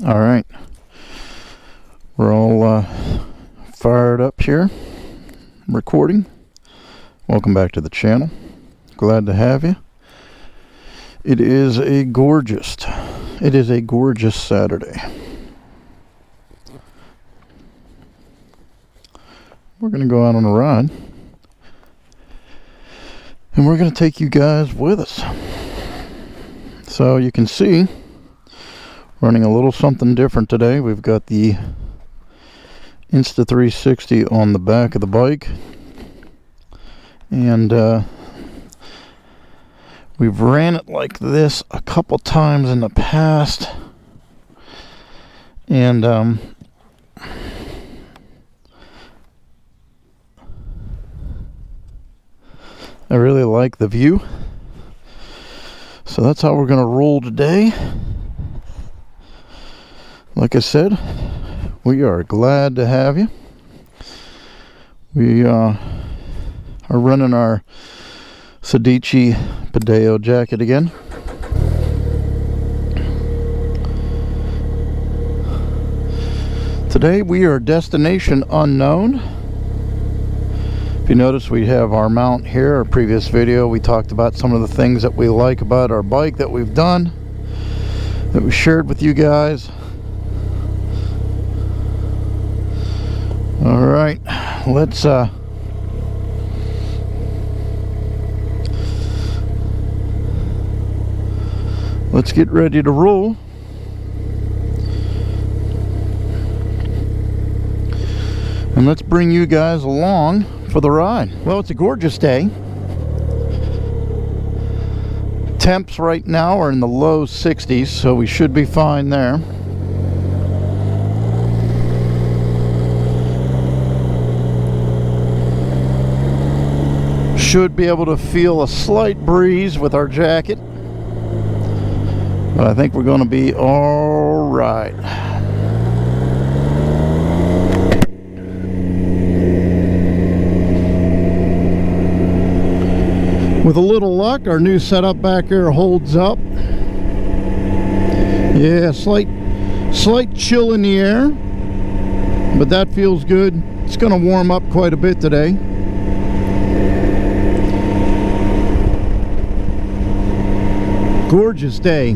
All right, we're all fired up here, recording. Welcome back to the channel. Glad to have you. It is a gorgeous Saturday. We're going to go out on a ride, and we're going to take you guys with us. So you can see, running a little something different today. We've got the Insta360 on the back of the bike, and we've ran it like this a couple times in the past, and I really like the view. So that's how we're gonna roll today. Like I said, we are glad to have you. We are running our Sedici Padeo jacket again. Today we are destination unknown. If you notice, we have our mount here. Our previous video, we talked about some of the things that we like about our bike that we've done, that we shared with you guys. All right, let's get ready to roll. And let's bring you guys along for the ride. Well, it's a gorgeous day. Temps right now are in the low 60s, so we should be fine there. Should be able to feel a slight breeze with our jacket, but I think we're going to be all right. With a little luck, our new setup back here holds up. Yeah, slight chill in the air, but that feels good. It's going to warm up quite a bit today. Gorgeous day,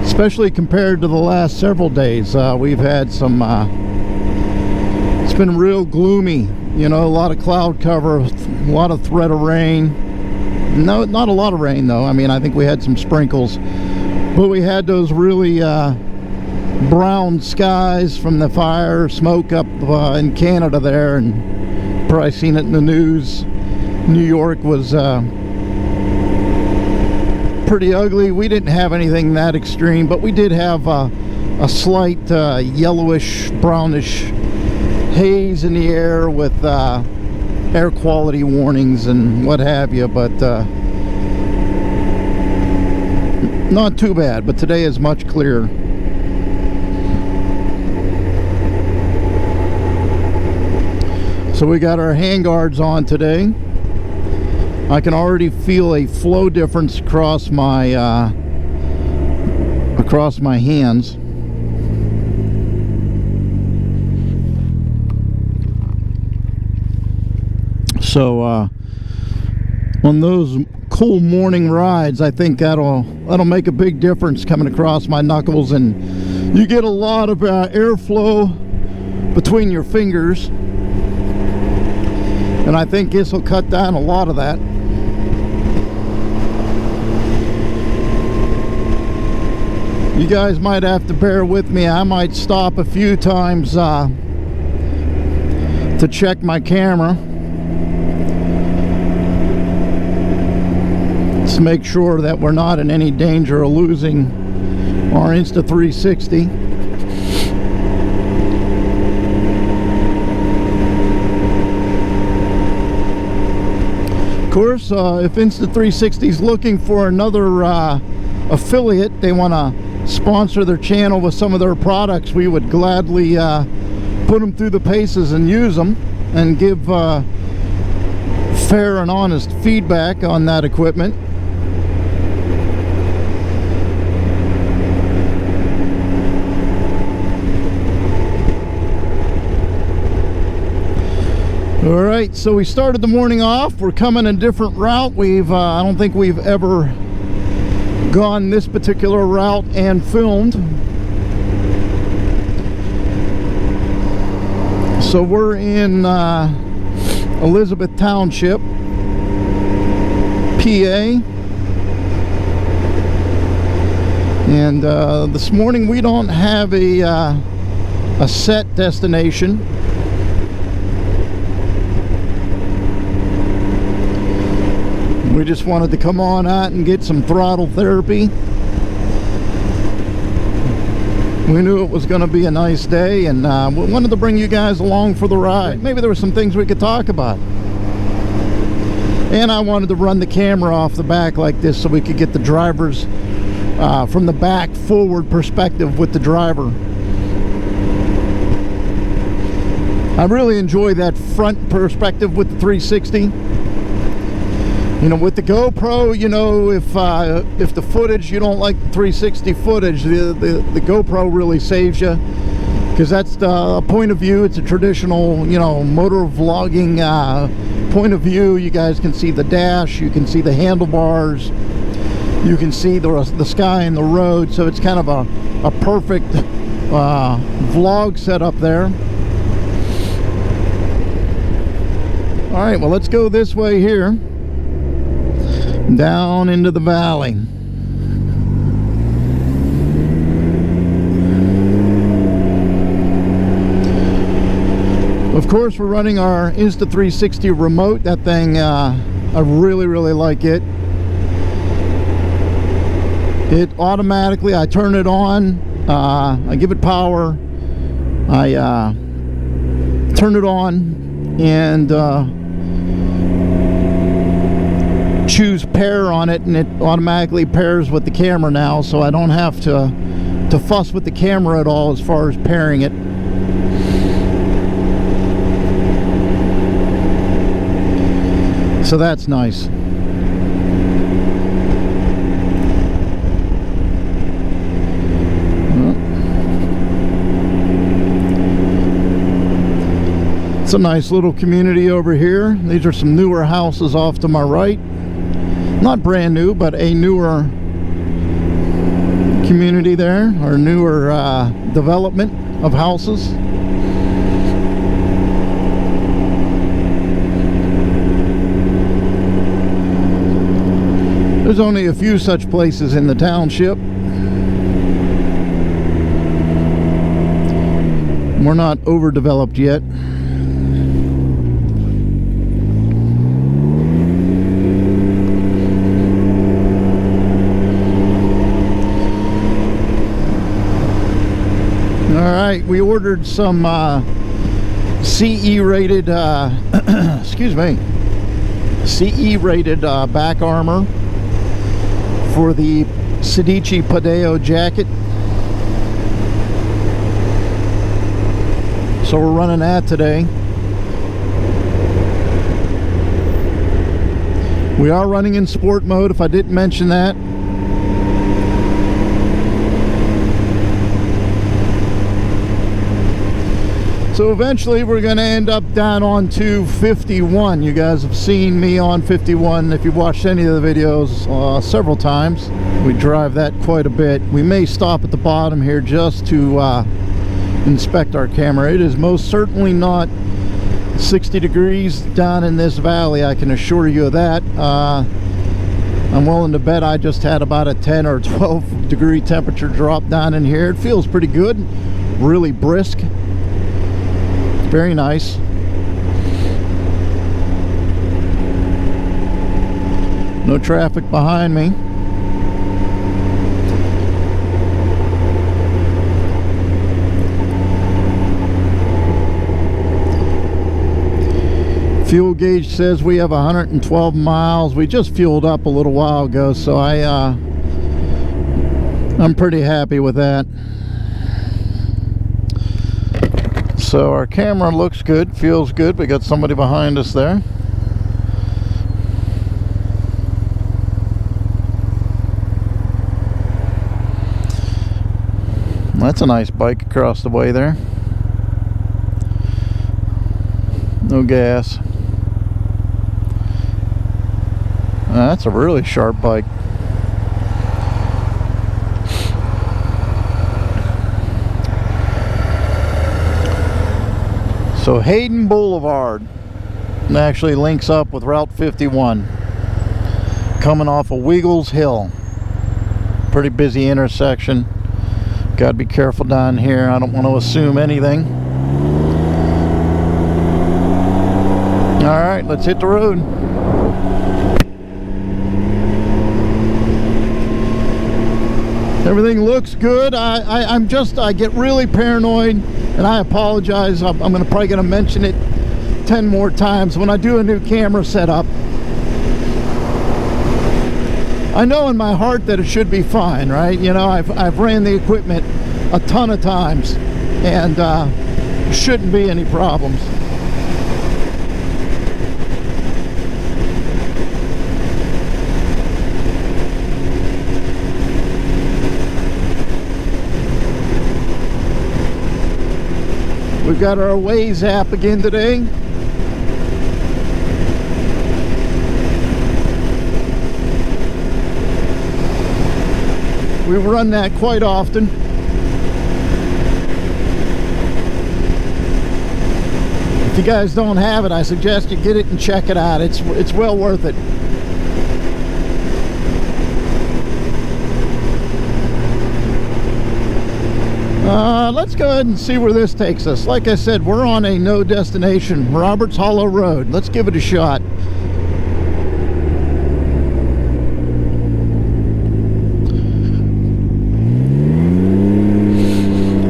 especially compared to the last several days. We've had some, it's been real gloomy, you know, a lot of cloud cover, a lot of threat of rain. No, not a lot of rain though. I mean, I think we had some sprinkles, but we had those really brown skies from the fire, smoke up in Canada there, and probably seen it in the news. New York was pretty ugly. We didn't have anything that extreme, but we did have a slight yellowish, brownish haze in the air with air quality warnings and what have you, but not too bad. But today is much clearer. So we got our handguards on today. I can already feel a flow difference across my hands. So on those cool morning rides, I think that'll make a big difference coming across my knuckles, and you get a lot of airflow between your fingers, and I think this will cut down a lot of that. You guys might have to bear with me. I might stop a few times to check my camera, to make sure that we're not in any danger of losing our Insta360. Of course, if Insta360 is looking for another affiliate, they want to sponsor their channel with some of their products, we would gladly put them through the paces and use them and give fair and honest feedback on that equipment. right, so we started the morning off. We're coming a different route. I don't think we've ever gone this particular route and filmed. So we're in Elizabeth Township, PA. And this morning we don't have a set destination. We just wanted to come on out and get some throttle therapy. We knew it was going to be a nice day, and we wanted to bring you guys along for the ride. Maybe there were some things we could talk about. And I wanted to run the camera off the back like this so we could get the driver's from the back forward perspective with the driver. I really enjoy that front perspective with the 360. You know, with the GoPro, you know, if the footage, you don't like the 360 footage, the GoPro really saves you, because that's the point of view. It's a traditional, you know, motor vlogging point of view. You guys can see the dash, you can see the handlebars, you can see the sky and the road, so it's kind of a perfect vlog setup there. All right, well, let's go this way here, down into the valley. Of course, we're running our Insta360 remote. That thing, I really like it. It automatically, I turn it on, I give it power, I turn it on, and choose pair on it, and it automatically pairs with the camera now, so I don't have to fuss with the camera at all as far as pairing it. So that's nice. It's a nice little community over here. These are some newer houses off to my right. Not brand new, but a newer community there, or newer development of houses. There's only a few such places in the township. We're not overdeveloped yet. Alright, we ordered some CE rated excuse me, CE rated back armor for the Sedici Padeo jacket. So we're running that today. We are running in sport mode, if I didn't mention that. So eventually we're going to end up down onto 51. You guys have seen me on 51 if you've watched any of the videos several times. We drive that quite a bit. We may stop at the bottom here just to inspect our camera. It is most certainly not 60 degrees down in this valley, I can assure you of that. I'm willing to bet I just had about a 10 or 12 degree temperature drop down in here. It feels pretty good, really brisk. Very nice. No traffic behind me. Fuel gauge says we have 112 miles. We just fueled up a little while ago, so I'm pretty happy with that. So our camera looks good, feels good. We got somebody behind us there. That's a nice bike across the way there. No gas. That's a really sharp bike. So Hayden Boulevard actually links up with Route 51 coming off of Wiggles Hill. Pretty busy intersection. Gotta be careful down here. I don't want to assume anything. Alright, let's hit the road. Everything looks good. I get really paranoid, and I apologize. I'm probably gonna mention it 10 more times when I do a new camera setup. I know in my heart that it should be fine, right? You know, I've ran the equipment a ton of times, and shouldn't be any problems. We've got our Waze app again today. We run that quite often. If you guys don't have it, I suggest you get it and check it out. It's well worth it. Let's go ahead and see where this takes us. Like I said, we're on a no destination, Roberts Hollow Road. Let's give it a shot.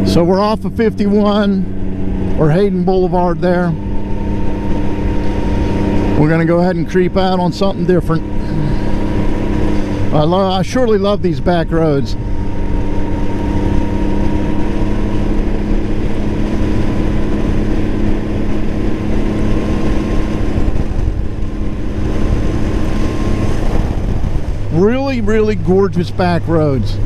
So we're off of 51 or Hayden Boulevard there. We're gonna go ahead and creep out on something different. I surely love these back roads. Really gorgeous back roads.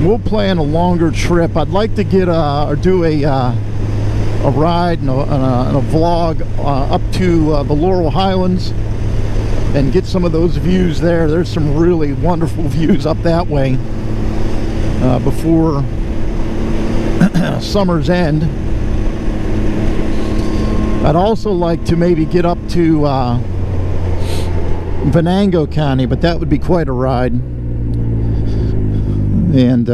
We'll plan a longer trip. I'd like to get or do a ride and a vlog up to the Laurel Highlands and get some of those views there. There's some really wonderful views up that way before summer's end. I'd also like to maybe get up to Venango County, but that would be quite a ride, and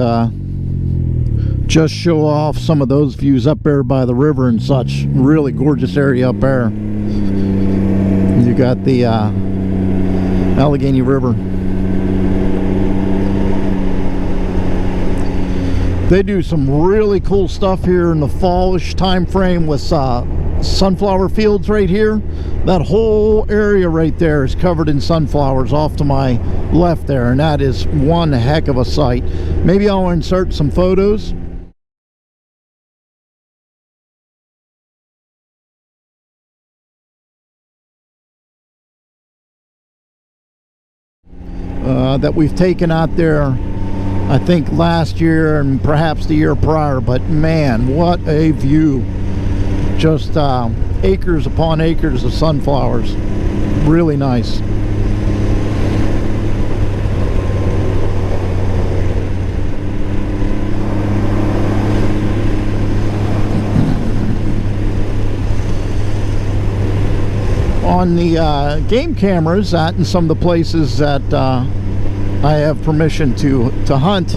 just show off some of those views up there by the river and such. Really gorgeous area up there. You got the Allegheny River. They do some really cool stuff here in the fallish time frame with sunflower fields right here. That whole area right there is covered in sunflowers off to my left there, and that is one heck of a sight. Maybe I'll insert some photos. That we've taken out there, I think last year and perhaps the year prior, but man, what a view. Just acres upon acres of sunflowers. Really nice. On the game cameras in some of the places that I have permission to hunt,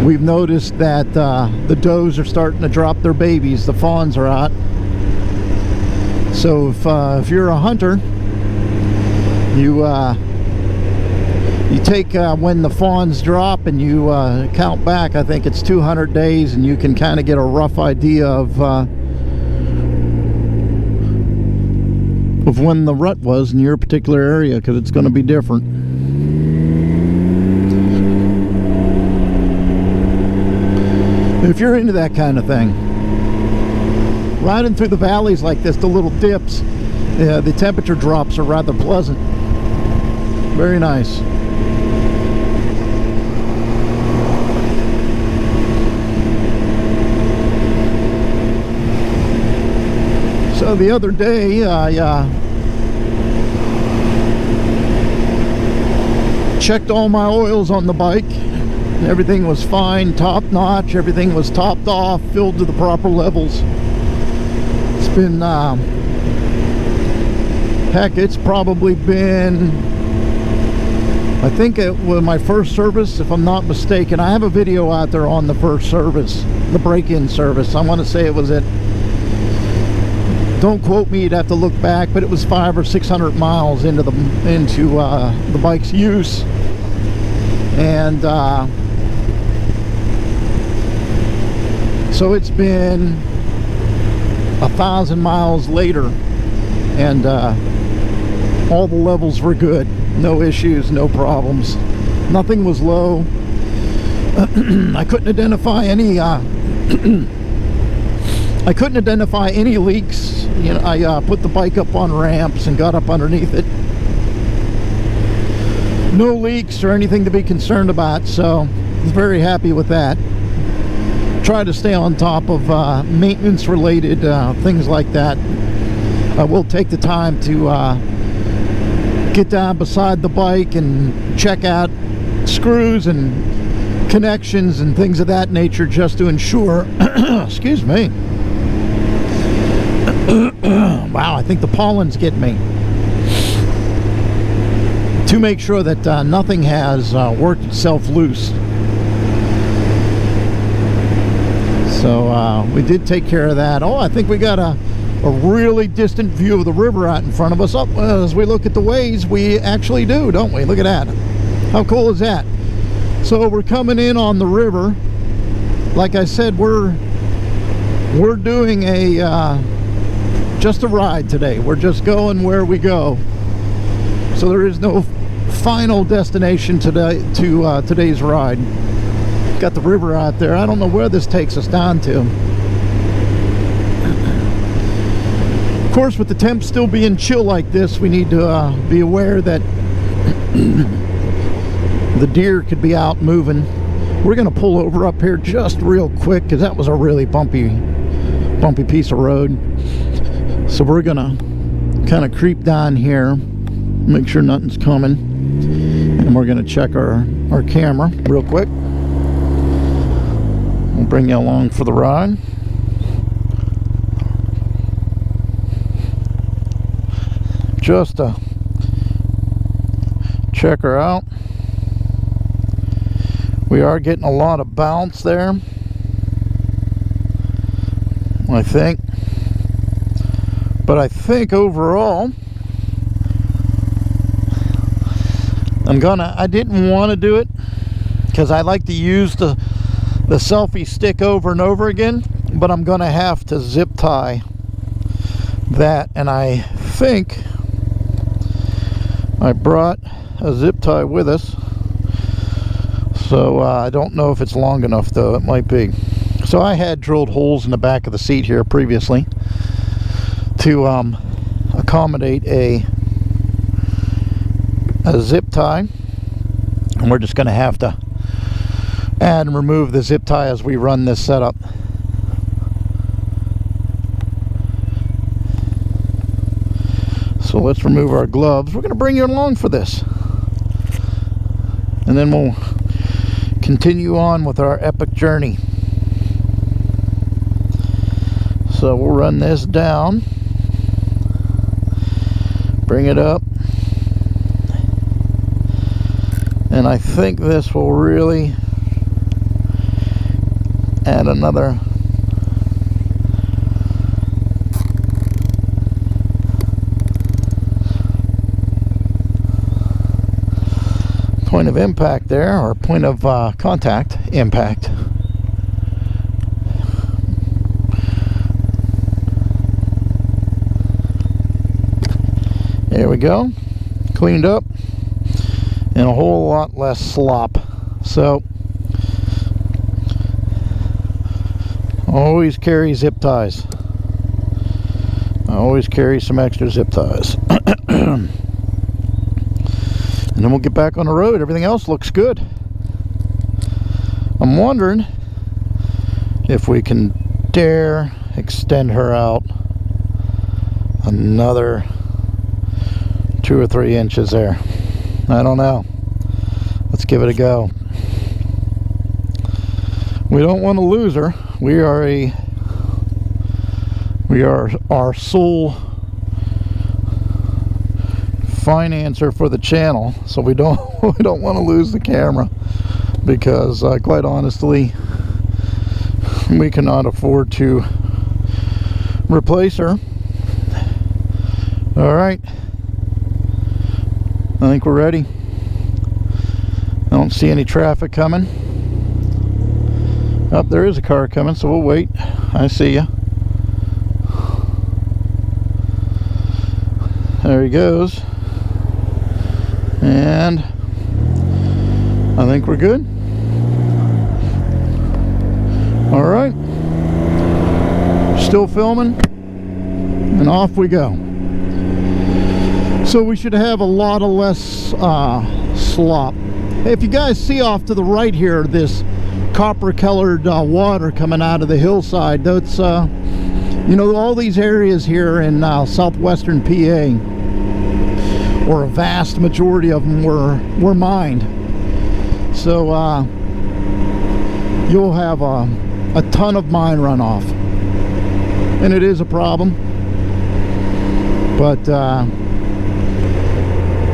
we've noticed that the does are starting to drop their babies. The fawns are out. So if you're a hunter, you take when the fawns drop and you count back. I think it's 200 days, and you can kind of get a rough idea of when the rut was in your particular area, because it's going to be different. If you're into that kind of thing, riding through the valleys like this, the little dips, the temperature drops are rather pleasant. Very nice. So So the other day I checked all my oils on the bike. Everything was fine, top notch. Everything was topped off, filled to the proper levels. It's been heck, it's probably been, I think it was my first service, if I'm not mistaken. I have a video out there on the first service, the break-in service. I want to say it was at, don't quote me, you'd have to look back, but it was 500 or 600 miles into the bike's use. And so it's been 1,000 miles later, and all the levels were good. No issues, no problems. Nothing was low. I couldn't identify any I couldn't identify any leaks. You know, I put the bike up on ramps and got up underneath it. No leaks or anything to be concerned about, so I was very happy with that. Try to stay on top of maintenance related things like that. I will take the time to get down beside the bike and check out screws and connections and things of that nature, just to ensure excuse me. Wow, I think the pollen's getting me. To make sure that nothing has worked itself loose. So we did take care of that. Oh, I think we got a really distant view of the river out in front of us. As we look at the ways, we actually do, don't we? Look at that. How cool is that? So we're coming in on the river. Like I said, we're doing a just a ride today. We're just going where we go. So there is no final destination today to today's ride. Got the river out there. I don't know where this takes us down to. Of course, with the temps still being chill like this, we need to be aware that the deer could be out moving. We're going to pull over up here just real quick, because that was a really bumpy piece of road. So we're going to kind of creep down here, make sure nothing's coming, and we're going to check our camera real quick. We'll bring you along for the ride. Just to check her out. We are getting a lot of bounce there, I think. But I think overall, I didn't want to do it because I like to use the selfie stick over and over again, but I'm gonna have to zip tie that, and I think I brought a zip tie with us, so I don't know if it's long enough, though. It might be. So I had drilled holes in the back of the seat here previously to accommodate a zip tie, and we're just going to have to add and remove the zip tie as we run this setup. So let's remove our gloves. We're going to bring you along for this, and then we'll continue on with our epic journey. So we'll run this down, bring it up, and I think this will really add another point of impact there, or point of contact impact. There we go, cleaned up, and a whole lot less slop. So always carry zip ties. I always carry some extra zip ties. And then we'll get back on the road. Everything else looks good. I'm wondering if we can dare extend her out another 2 or 3 inches there. I don't know. Let's give it a go. We don't want to lose her. We are our sole financer for the channel, so we don't want to lose the camera, because quite honestly, we cannot afford to replace her. All right, I think we're ready. I don't see any traffic coming. Oh, there is a car coming, so we'll wait. I see ya. There he goes. And I think we're good. All right. Still filming. And off we go. So we should have a lot of less slop. Hey, if you guys see off to the right here, this copper colored water coming out of the hillside, that's you know, all these areas here in southwestern PA, or a vast majority of them, were mined. So you'll have a ton of mine runoff, and it is a problem, but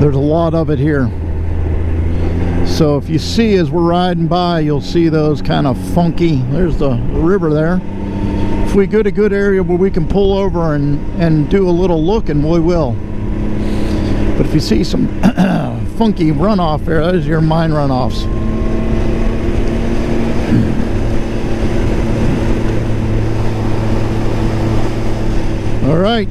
there's a lot of it here. So if you see, as we're riding by, you'll see those kind of funky, there's the river there. If we get a good area where we can pull over and do a little looking, we will. But if you see some funky runoff there, those are your mine runoffs. All right.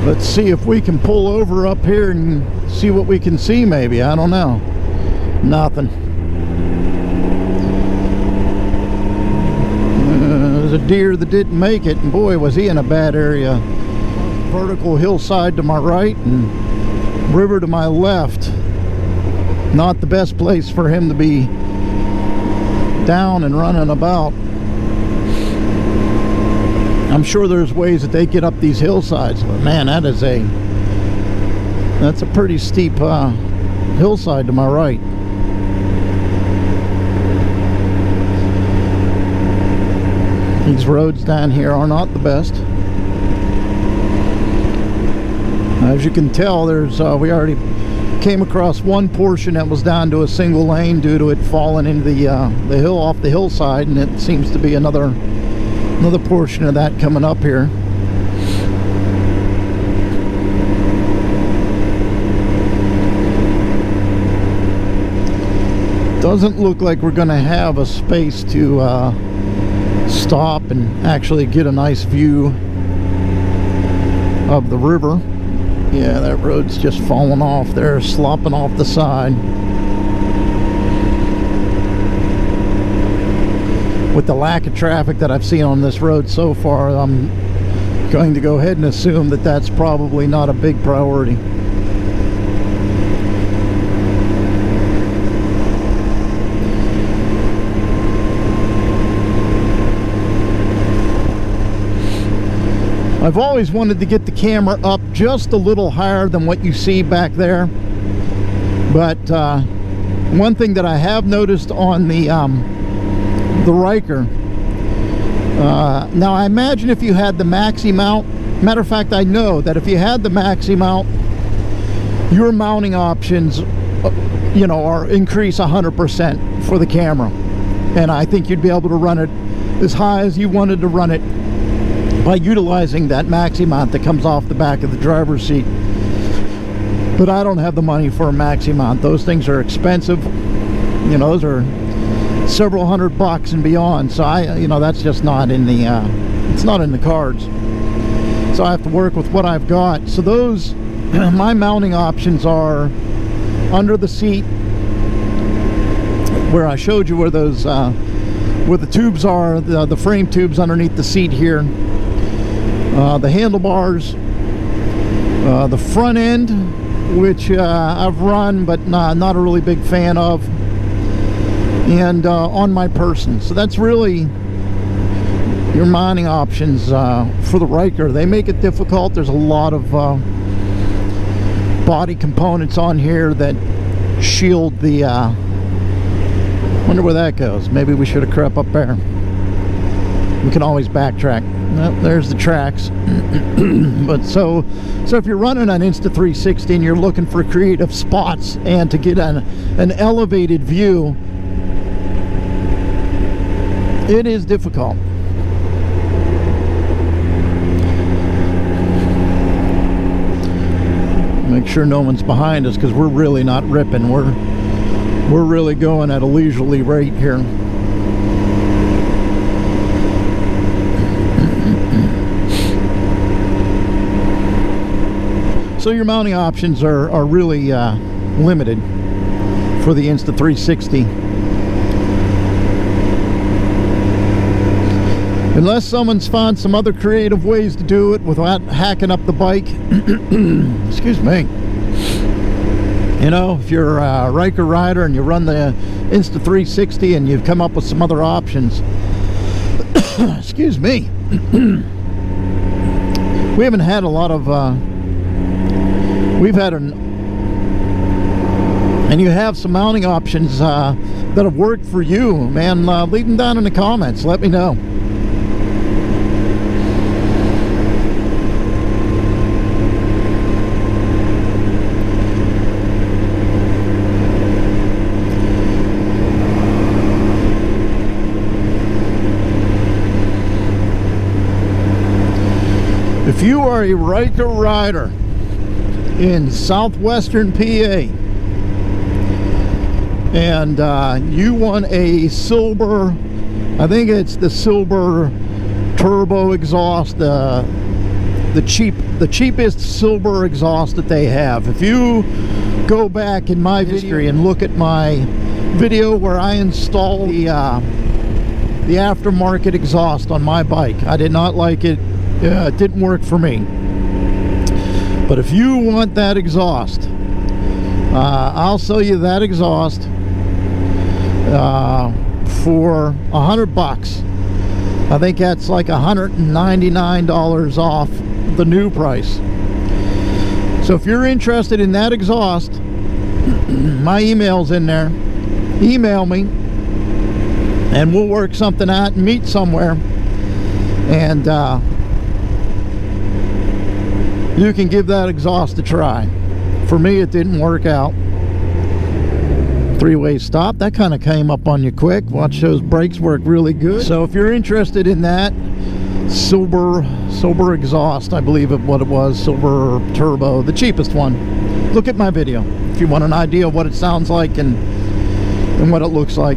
Let's see if we can pull over up here and see what we can see, maybe. I don't know. Nothing. There's a deer that didn't make it, and boy, was he in a bad area. Vertical hillside to my right and river to my left. Not the best place for him to be down and running about. I'm sure there's ways that they get up these hillsides, but man, that's a pretty steep hillside to my right. These roads down here are not the best. As you can tell, there's we already came across one portion that was down to a single lane due to it falling into the hill off the hillside, and it seems to be another portion of that coming up here. Doesn't look like we're going to have a space to stop and actually get a nice view of the river. Yeah, that road's just falling off there, slopping off the side. With the lack of traffic that I've seen on this road so far, I'm going to go ahead and assume that that's probably not a big priority. I've always wanted to get the camera up just a little higher than what you see back there, but one thing that I have noticed on the RYKER, now I imagine if you had the maxi mount, matter of fact I know that if you had the maxi mount, your mounting options you know, are increase 100% for the camera, and I think you'd be able to run it as high as you wanted to run it by utilizing that maxi mount that comes off the back of the driver's seat. But I don't have the money for a maxi mount. Those things are expensive. You know, those are several $100 and beyond. So you know, that's just not in the it's not in the cards. So I have to work with what I've got. So those my mounting options are under the seat, where I showed you where those where the tubes are, the frame tubes underneath the seat here. The handlebars, the front end which I've run but not a really big fan of, and on my person. So that's really your mounting options for the RYKER. They make it difficult. There's a lot of body components on here that shield the wonder where that goes. Maybe we should have crept up there. We can always backtrack. Nope, there's the tracks. But so if you're running an Insta360 and you're looking for creative spots and to get an elevated view, it is difficult. Make sure no one's behind us, because we're really not ripping. We're really going at a leisurely rate here. So your mounting options are really limited for the Insta360. Unless someone's found some other creative ways to do it without hacking up the bike. Excuse me. You know, if you're a RYKER rider and you run the Insta360 and you've come up with some other options. Excuse me. We haven't had a lot of we've had and you have some mounting options that have worked for you, man. Leave them down in the comments. Let me know. If you are a RYKER rider in southwestern PA and you want a silver, I think it's the silver turbo exhaust, the cheapest silver exhaust that they have. If you go back in my history and look at my video where I installed the aftermarket exhaust on my bike, I did not like it. It didn't work for me. But if you want that exhaust, I'll sell you that exhaust for $100. I think that's like $199 off the new price. So if you're interested in that exhaust, my email's in there. Email me and we'll work something out and meet somewhere, and you can give that exhaust a try. For me, it didn't work out. Three-way stop, that kind of came up on you quick. Watch, those brakes work really good. So if you're interested in that silver exhaust, I believe what it was, silver turbo, the cheapest one, look at my video if you want an idea of what it sounds like and what it looks like.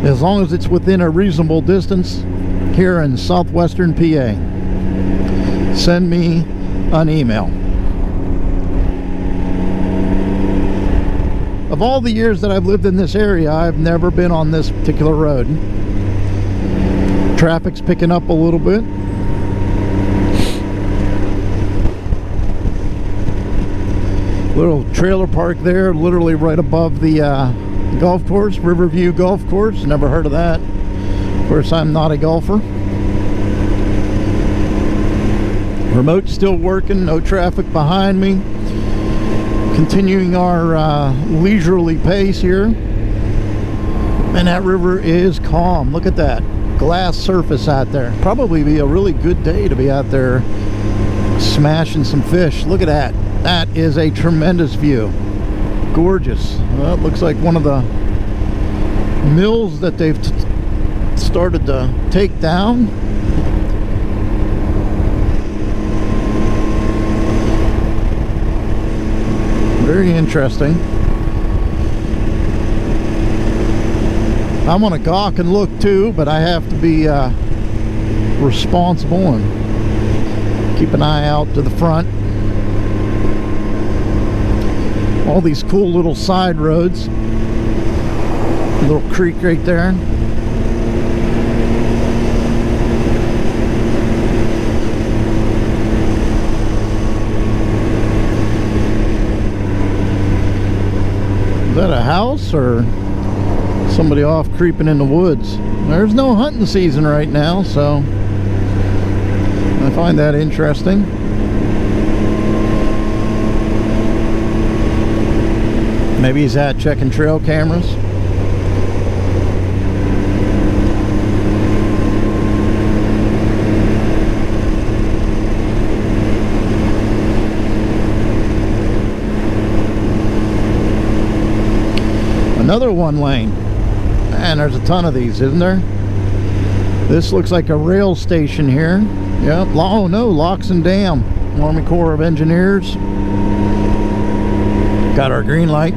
As long as it's within a reasonable distance here in southwestern PA, send me an email. Of all the years that I've lived in this area, I've never been on this particular road. Traffic's picking up a little bit. Little trailer park there, literally right above the golf course, Riverview Golf Course. Never heard of that. Of course, I'm not a golfer. Remote's still working, no traffic behind me. Continuing our leisurely pace here. And that river is calm. Look at that glass surface out there. Probably be a really good day to be out there smashing some fish. Look at that. That is a tremendous view. Gorgeous. Well, it looks like one of the mills that they've started to take down. Very interesting. I want to gawk and look too, but I have to be responsible and keep an eye out to the front. All these cool little side roads. A little creek right there. us or somebody off creeping in the woods. There's no hunting season right now, so I find that interesting. Maybe he's out checking trail cameras. Another one lane. Man, there's a ton of these, isn't there? This looks like a rail station here. Yep. Oh no, Locks and Dam. Army Corps of Engineers. Got our green light.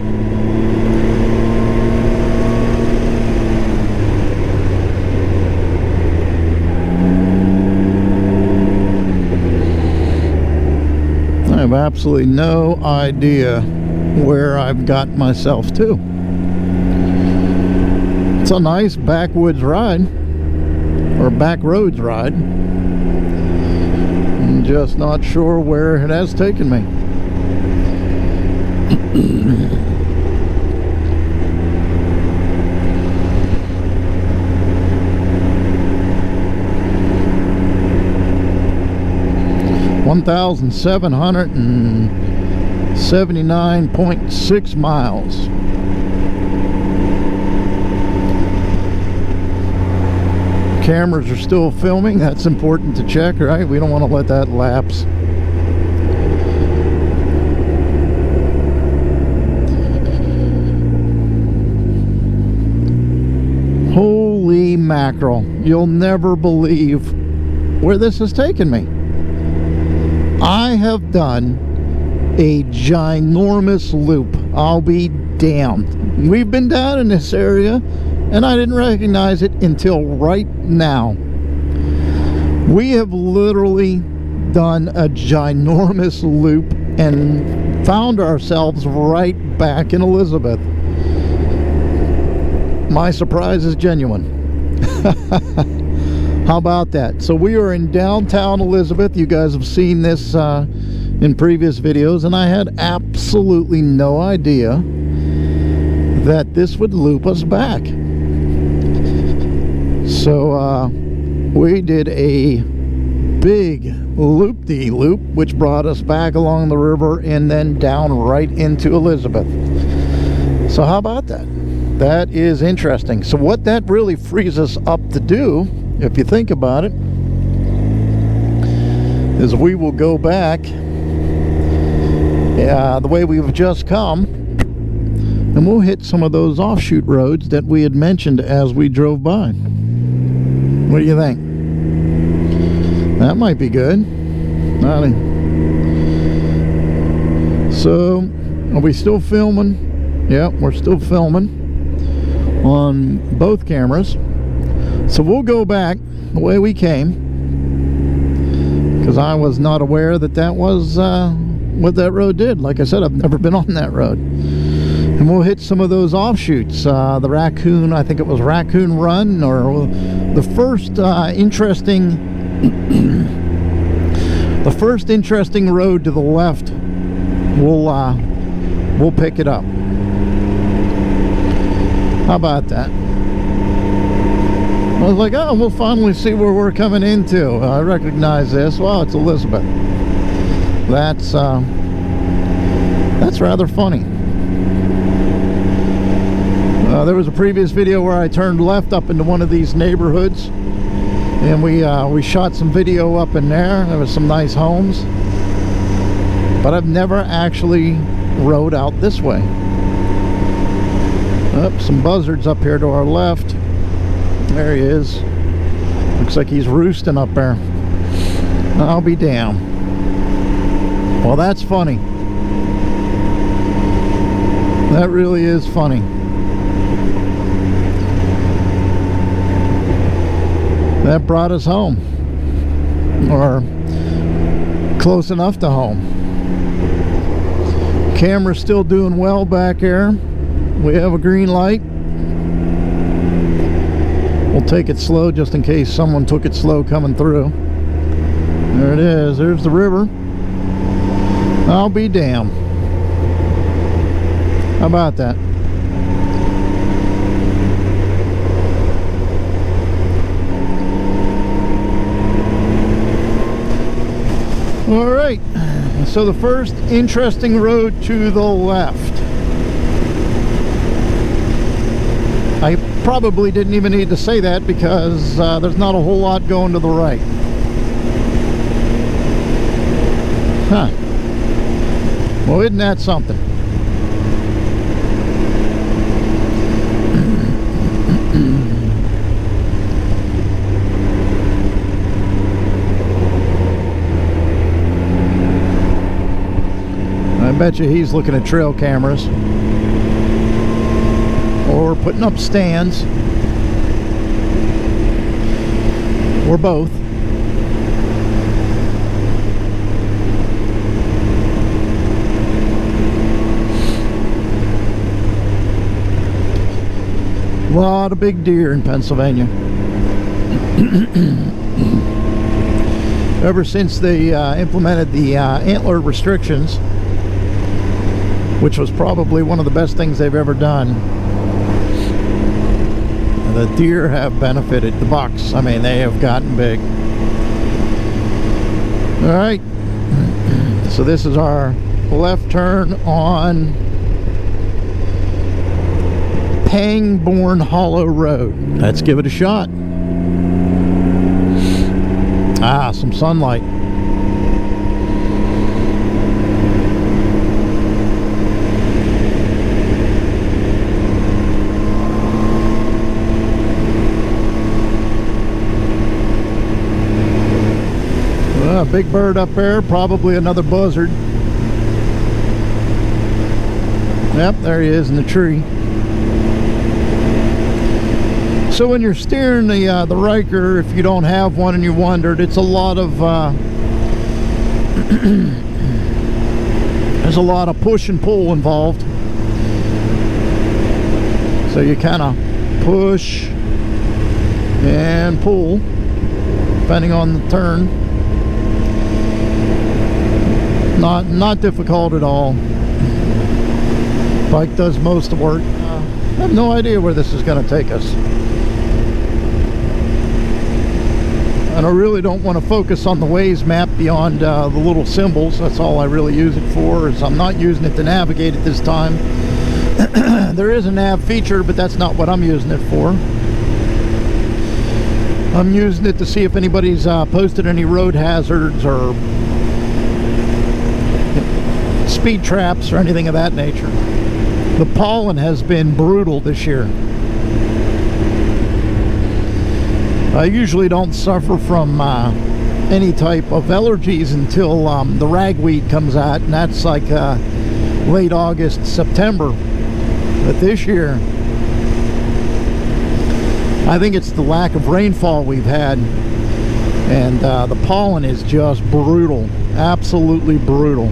I have absolutely no idea where I've got myself to. It's a nice backwoods ride, or backroads ride. I'm just not sure where it has taken me. 1,779.6 miles. Cameras are still filming. That's important to check, right? We don't want to let that lapse. Holy mackerel. You'll never believe where this has taken me. I have done a ginormous loop. I'll be damned. We've been down in this area and I didn't recognize it until right now. We have literally done a ginormous loop and found ourselves right back in Elizabeth. My surprise is genuine. How about that? So we are in downtown Elizabeth. You guys have seen this in previous videos, and I had absolutely no idea that this would loop us back. So we did a big loop-de-loop, which brought us back along the river and then down right into Elizabeth. So how about that? That is interesting. So what that really frees us up to do, if you think about it, is we will go back the way we've just come, and we'll hit some of those offshoot roads that we had mentioned as we drove by. What do you think? That might be good. So, are we still filming? Yeah, we're still filming on both cameras. So we'll go back the way we came, because I was not aware that that was what that road did. Like I said, I've never been on that road. And we'll hit some of those offshoots. The Raccoon, I think it was Raccoon Run, or the first interesting the first interesting road to the left. We'll pick it up. How about that? I was like, oh, we'll finally see where we're coming into. I recognize this. Well, it's Elizabeth. That's rather funny. There was a previous video where I turned left up into one of these neighborhoods, and we shot some video up in there. There was some nice homes, but I've never actually rode out this way. Some buzzards up here to our left. There he is. Looks like he's roosting up there. I'll be damned. Well, that's funny. That really is funny. That brought us home, or close enough to home. Camera's still doing well back there. We have a green light. We'll take it slow just in case someone took it slow coming through. There it is. There's the river. I'll be damned. How about that? All right, so the first interesting road to the left. I probably didn't even need to say that because there's not a whole lot going to the right. Huh. Well, isn't that something? I bet you he's looking at trail cameras or putting up stands or both. A lot of big deer in Pennsylvania. Ever since they implemented the antler restrictions, which was probably one of the best things they've ever done, the deer have benefited. The bucks, I mean, they have gotten big. All right, so this is our left turn on Pangbourne Hollow Road. Let's give it a shot. Ah, some sunlight. Big bird up there, probably another buzzard. Yep, there he is in the tree. So when you're steering the RYKER, if you don't have one and you wondered, it's a lot of there's a lot of push and pull involved. So you kind of push and pull depending on the turn. Not difficult at all. Bike does most of the work. I have no idea where this is going to take us. And I really don't want to focus on the Waze map beyond the little symbols. That's all I really use it for, is I'm not using it to navigate at this time. There is a nav feature, but that's not what I'm using it for. I'm using it to see if anybody's posted any road hazards or speed traps or anything of that nature. The pollen has been brutal this year. I usually don't suffer from any type of allergies until the ragweed comes out, and that's like late August, September. But this year, I think it's the lack of rainfall we've had, and the pollen is just brutal, absolutely brutal.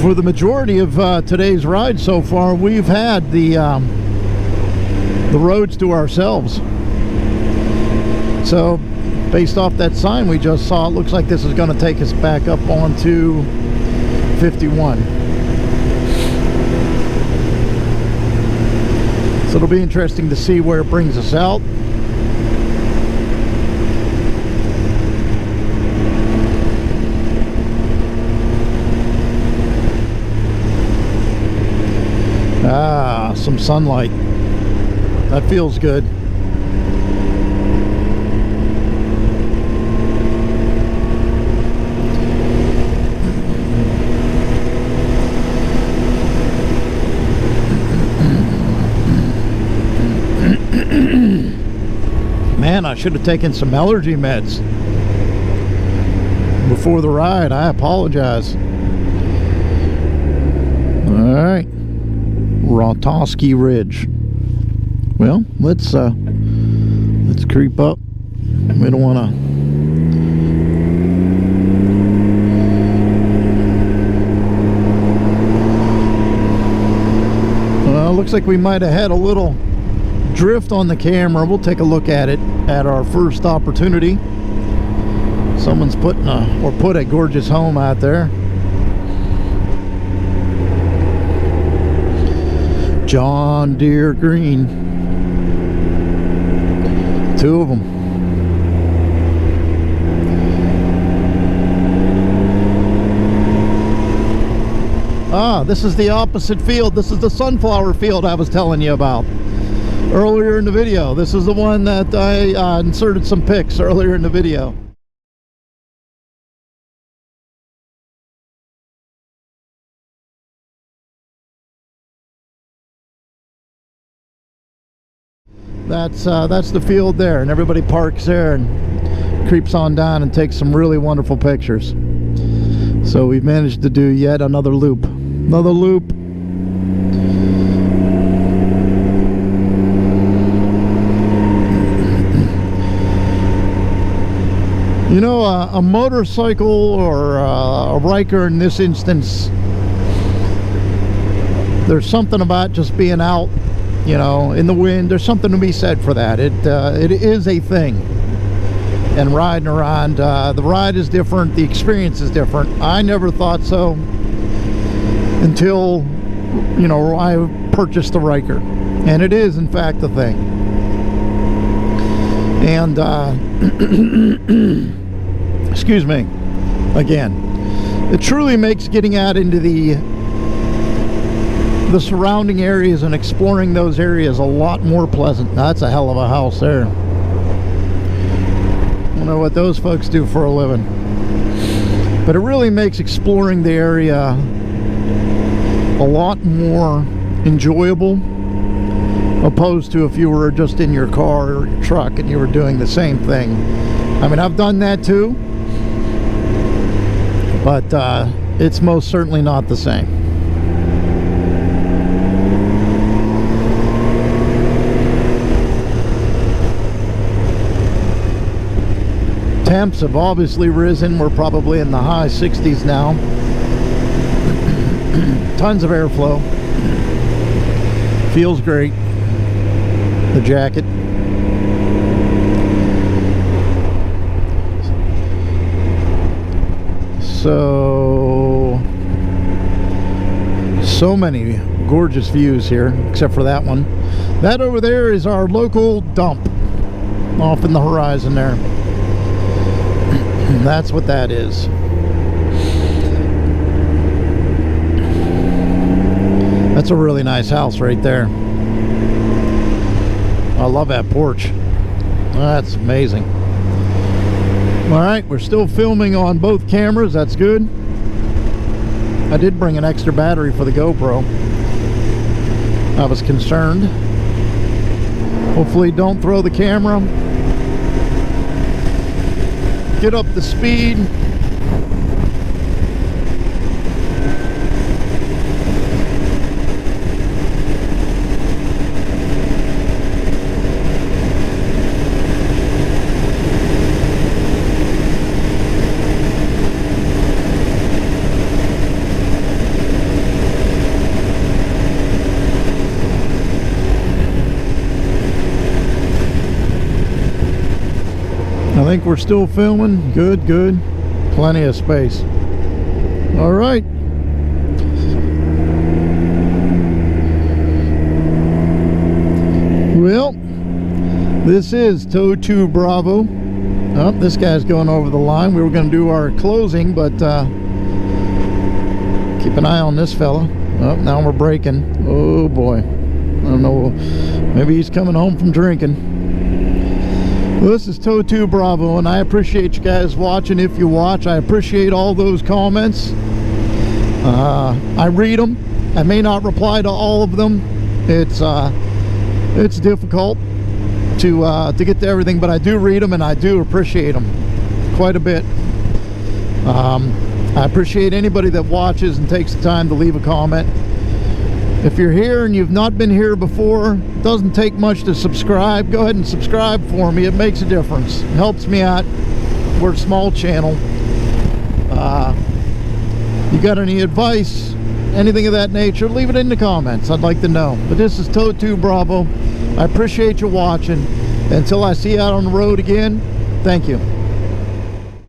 For the majority of today's ride so far, we've had the roads to ourselves. So based off that sign we just saw, it looks like this is going to take us back up onto 51. So it'll be interesting to see where it brings us out. Ah, some sunlight. That feels good. Man, I should have taken some allergy meds before the ride. I apologize. All right. Rotowski Ridge. Well, let's creep up. We don't want to. Well, looks like we might have had a little drift on the camera. We'll take a look at it at our first opportunity. Someone's put a gorgeous home out there. John Deere green. Two of them. Ah, this is the opposite field. This is the sunflower field I was telling you about earlier in the video. This is the one that I inserted some pics earlier in the video. That's the field there, and everybody parks there and creeps on down and takes some really wonderful pictures. So we've managed to do yet another loop. Another loop. You know, a motorcycle or a RYKER in this instance, there's something about just being out, you know, in the wind. There's something to be said for that. It is a thing. And riding around, the ride is different, the experience is different. I never thought so until, you know, I purchased the RYKER, and it is in fact a thing. And excuse me, again, it truly makes getting out into the surrounding areas and exploring those areas a lot more pleasant. Now, that's a hell of a house there. I don't know what those folks do for a living, but it really makes exploring the area a lot more enjoyable, opposed to if you were just in your car or your truck and you were doing the same thing. I mean, I've done that too, but it's most certainly not the same. Temps have obviously risen. We're probably in the high 60s now. Tons of airflow. Feels great. The jacket. So many gorgeous views here, except for that one. That over there is our local dump off in the horizon there. That's what that is. That's a really nice house right there. I love that porch. That's amazing. Alright, we're still filming on both cameras. That's good. I did bring an extra battery for the GoPro. I was concerned. Hopefully don't throw the camera. Get up the speed. I think we're still filming. Good, good. Plenty of space. All right. Well, this is Tow 2 Bravo. Oh, this guy's going over the line. We were going to do our closing, but keep an eye on this fella. Oh, now we're braking. Oh boy. I don't know. Maybe he's coming home from drinking. Well, this is Tow 2 Bravo, and I appreciate you guys watching. If you watch, I appreciate all those comments. I read them. I may not reply to all of them. It's difficult to get to everything, but I do read them, and I do appreciate them quite a bit. I appreciate anybody that watches and takes the time to leave a comment. If you're here and you've not been here before, it doesn't take much to subscribe. Go ahead and subscribe for me. It makes a difference. It helps me out. We're a small channel. You got any advice, anything of that nature, leave it in the comments. I'd like to know. But this is Tow 2 Bravo. I appreciate you watching. Until I see you out on the road again, thank you.